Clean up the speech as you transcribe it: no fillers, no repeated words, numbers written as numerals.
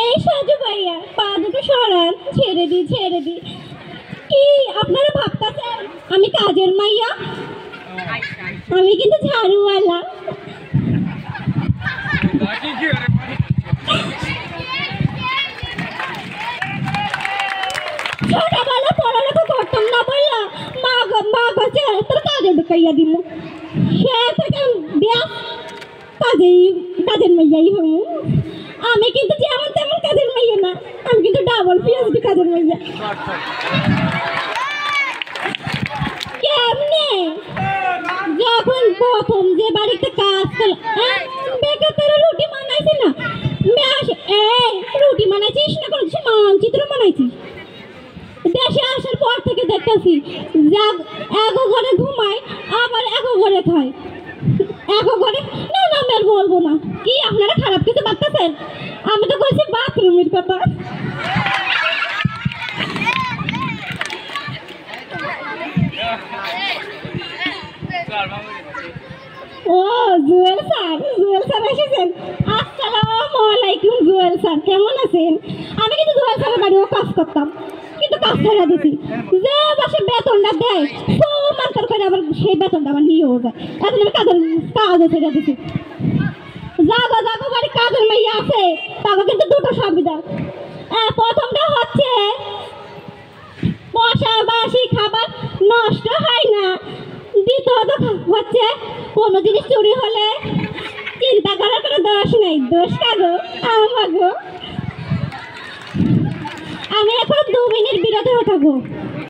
এই সাজু ভাইয়া পা দুটো সরান, ছেড়ে দি ছেড়ে দি। কি আপনারা ভাবতেছেন আমি কাজের মাইয়া? আমি কিন্তু ঝাড়ুওয়ালা। ছোটবেলা পড়ালেখা করতাম না বললা মা কাছে তোর কাজে ঢুকাইয়া দিল। সে থেকে বিয়া কাজের মাইয়াই হম। আমি কিন্তু যেমন তেমন কাজের মাইয়া না, আমি কিন্তু ডাবল পিএইচডি কাজের মাইয়া। কেমনে যখন প্রথম যে বাড়িতে কাজ বেকার রুটি বানাইছি না, রুটি বানাইছিস না কোনো মানচিত্র বানাইছিস? দেশে আসার পর থেকে দেখতেছি এগো ঘরে ঘুমায় আবার এগো ঘরে খায়। এগো ঘরে না না আমি আর বলবো না। কি আপনারা খারাপ কিছু ভাবতেছেন? আমি তো বলছি বাথরুমের কথা। ও জুয়েল স্যার এসেছেন। আসসালামু আলাইকুম জুয়েল স্যার, কেমন আছেন? আমি কিন্তু জুয়েল স্যারের বাড়িও কাজ করতাম, কিন্তু কাজ ছেড়ে দিছি। যে বাসে বেতনটা দেয় মান্তার করে আবার সেই বেতনটা আমার নিয়েও যায়। এখন আমি কাজও ছেড়ে দিছি। যাগো বাড়ি কাজের মাইয়া আছে, তাকে কিন্তু দুটো সুবিধা। প্রথমটা হচ্ছে বাসি খাবার নষ্ট হয় না। দ্বিতীয়ত হচ্ছে কোনো জিনিস চুরি হলে চিন্তা করার কোনো দোষ নেই। দোষ কাগো আমাগো। আমি এখন 2 মিনিট বিরতি থাকবো।